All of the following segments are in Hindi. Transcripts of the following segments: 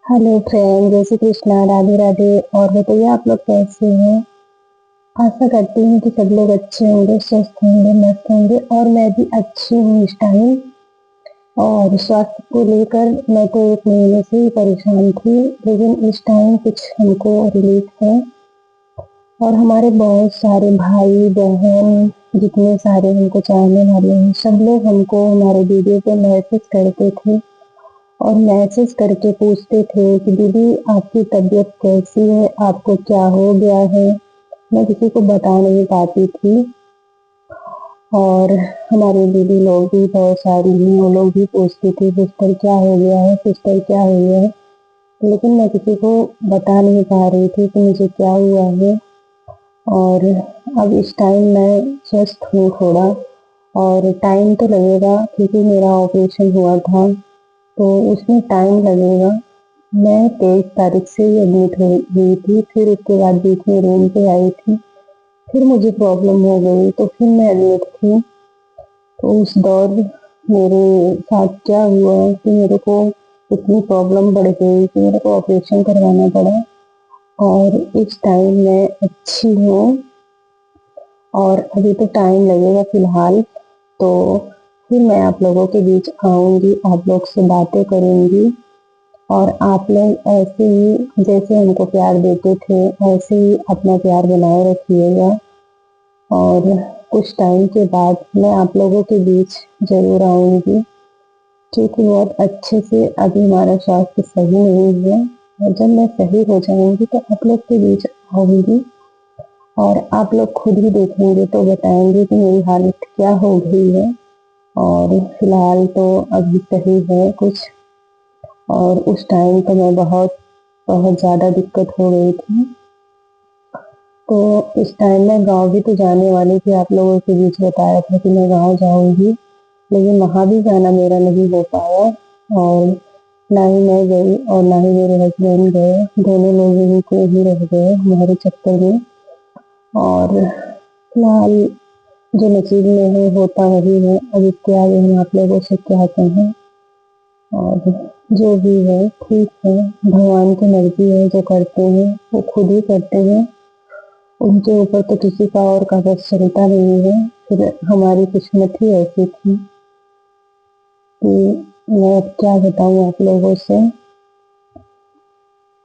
हेलो फ्रेंड, जय श्री कृष्णा, राधे राधे। और बताइए आप लोग कैसे हैं। आशा करती हूँ कि सब लोग अच्छे होंगे, स्वस्थ होंगे, मस्त होंगे। और मैं भी अच्छी हूँ इस टाइम। और स्वास्थ्य को लेकर मैं तो 1 महीने से ही परेशान थी, लेकिन इस टाइम कुछ हमको रिलीफ है। और हमारे बहुत सारे भाई बहन, जितने सारे हमको चाहने वाले हैं, सब लोग हमको हमारे वीडियो पे मैसेज करते थे और मैसेज करके पूछते थे कि दीदी आपकी तबीयत कैसी है, आपको क्या हो गया है। मैं किसी को बता नहीं पाती थी। और हमारे दीदी लोग भी बहुत सारी हैं, वो लोग भी पूछती थी सिस्टर क्या हो गया है, सिस्टर क्या हो गया है। लेकिन मैं किसी को बता नहीं पा रही थी कि मुझे क्या हुआ है। और अब इस टाइम मैं स्वस्थ हूँ थोड़ा। और टाइम तो लगेगा क्योंकि मेरा ऑपरेशन हुआ था, तो उसमें टाइम लगेगा। मैं 23 तारीख से ही एडमिट हुई थी, फिर उसके बाद बीच में रूम पे आई थी। फिर मुझे प्रॉब्लम हो गई तो फिर मैं एडमिट थी। तो उस दौर मेरे साथ क्या हुआ कि मेरे को इतनी प्रॉब्लम बढ़ गई कि मेरे को ऑपरेशन करवाना पड़ा। और इस टाइम मैं अच्छी हूँ। और अभी तो टाइम लगेगा फिलहाल। तो फिर मैं आप लोगों के बीच आऊंगी, आप लोग से बातें करूंगी। और आप लोग ऐसे ही जैसे हमको प्यार देते थे, ऐसे ही अपना प्यार बनाए रखिएगा। और कुछ टाइम के बाद मैं आप लोगों के बीच ज़रूर आऊँगी, क्योंकि बहुत अच्छे से अभी हमारा स्वास्थ्य सही नहीं है। और जब मैं सही हो जाऊँगी तो आप लोग के बीच आऊँगी। और आप लोग खुद ही देखेंगे तो बताएंगे कि मेरी हालत क्या हो गई है। और फिलहाल तो अभी सही है कुछ। और उस टाइम तो मैं बहुत बहुत ज़्यादा दिक्कत हो गई थी। तो इस टाइम मैं गाँव भी तो जाने वाली थी, आप लोगों के बीच बताया था कि मैं गाँव जाऊँगी, लेकिन वहाँ भी जाना मेरा नहीं हो पाया। और ना ही मैं गई और ना ही मेरे हस्बैंड गए, दोनों लोग यहीं पे ही रह गए हमारे चक्कर में। और फिलहाल जो नसीब में है होता वही है, अब इसके आगे हम आप लोगों से क्या कहें। और जो भी है ठीक है, भगवान की मर्जी है, जो करते हैं वो खुद ही करते हैं। उनके ऊपर तो किसी का और का बस चलता नहीं है। फिर हमारी किस्मत ही ऐसी थी कि मैं अब क्या बताऊँ आप लोगों से।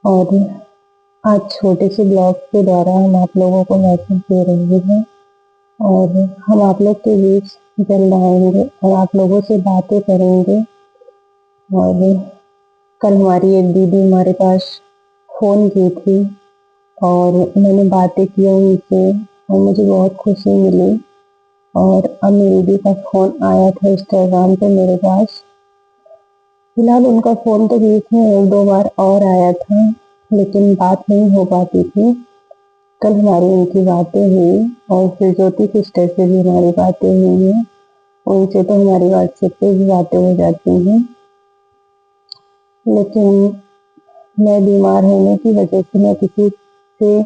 और आज छोटे से ब्लॉग के द्वारा हम आप लोगों को मैसेज दे रहे हैं। और हम आप लोग के बीच जल्द आएंगे और आप लोगों से बातें करेंगे। और कल हमारी एक दीदी हमारे पास फ़ोन की थी और मैंने बातें की उनसे और मुझे बहुत खुशी मिली। और अब मेरी दीदी का फ़ोन आया था इंस्टाग्राम पे मेरे पास। फिलहाल उनका फ़ोन तो बीच में 1-2 बार और आया था, लेकिन बात नहीं हो पाती थी। कल हमारी उनकी बातें हुई और फिर ज्योति सिस्टर से भी हमारी बातें हुई हैं। उनसे तो हमारी व्हाट्सएप पे भी बातें हो जाती हैं। लेकिन मैं बीमार होने की वजह से मैं किसी से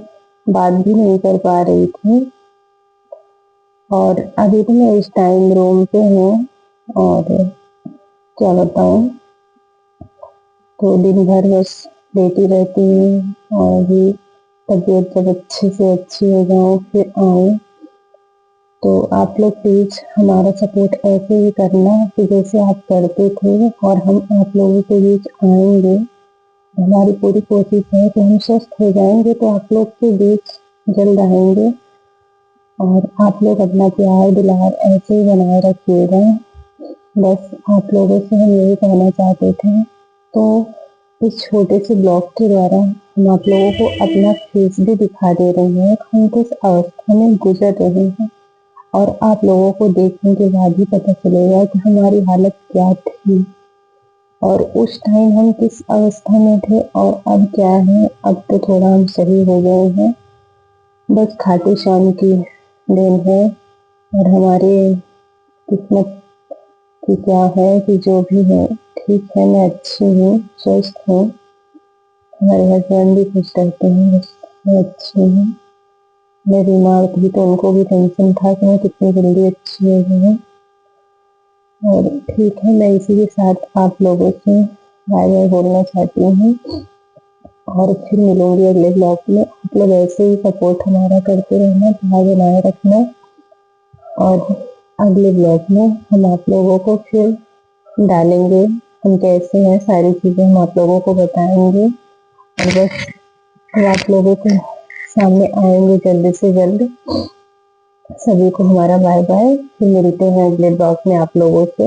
बात भी नहीं कर पा रही थी। और अभी तो मैं इस टाइम रूम पे हूँ। और क्या बताऊँ, तो दिन भर बस लेटी रहती हूँ। और भी तबीयत जब अच्छे से अच्छी हो जाऊँ फिर आऊँ। तो आप लोग प्लीज़ हमारा सपोर्ट ऐसे ही करना कि जैसे आप करते थे। और हम आप लोगों के बीच आएंगे। हमारी पूरी कोशिश है कि हम स्वस्थ हो जाएंगे तो आप लोग के बीच जल्द आएंगे। और आप लोग अपना प्यार दुलार ऐसे ही बनाए रखिएगा। बस आप लोगों से हम यही कहना चाहते थे। तो इस छोटे से ब्लॉग के द्वारा हम आप लोगों को अपना फेस भी दिखा दे रहे हैं, हम किस अवस्था में गुजर रहे हैं। और आप लोगों को देखने के बाद ही पता चलेगा कि हमारी हालत क्या थी और उस टाइम हम किस अवस्था में थे और अब क्या है। अब तो थोड़ा हम सही हो गए हैं, बस खाटू श्याम की देन है। और हमारे किस्मत की क्या है कि जो भी है ठीक है, मैं अच्छी हूँ, स्वस्थ हूँ। हमारे हस्बैंड भी खुश रहते हैं, बस मैं अच्छी हूँ। मैं बीमार थी तो उनको भी टेंशन था कि मैं कितनी जल्दी अच्छी हो गई हूँ। और ठीक है, मैं इसी के साथ आप लोगों से बाय बाय बोलना चाहती हूँ और फिर मिलूंगी अगले ब्लॉग में। आप लोग ऐसे ही सपोर्ट हमारा करते रहना, प्यार बनाए रखना और अगले ब्लॉग में हम आप लोगों को फिर डालेंगे हम कैसे हैं, सारी चीजें हम आप लोगों को बताएंगे और बस हम आप लोगों के सामने आएंगे जल्द से जल्द। सभी को हमारा बाय बाय, फिर मिलते हैं अगले ब्लॉग में आप लोगों से।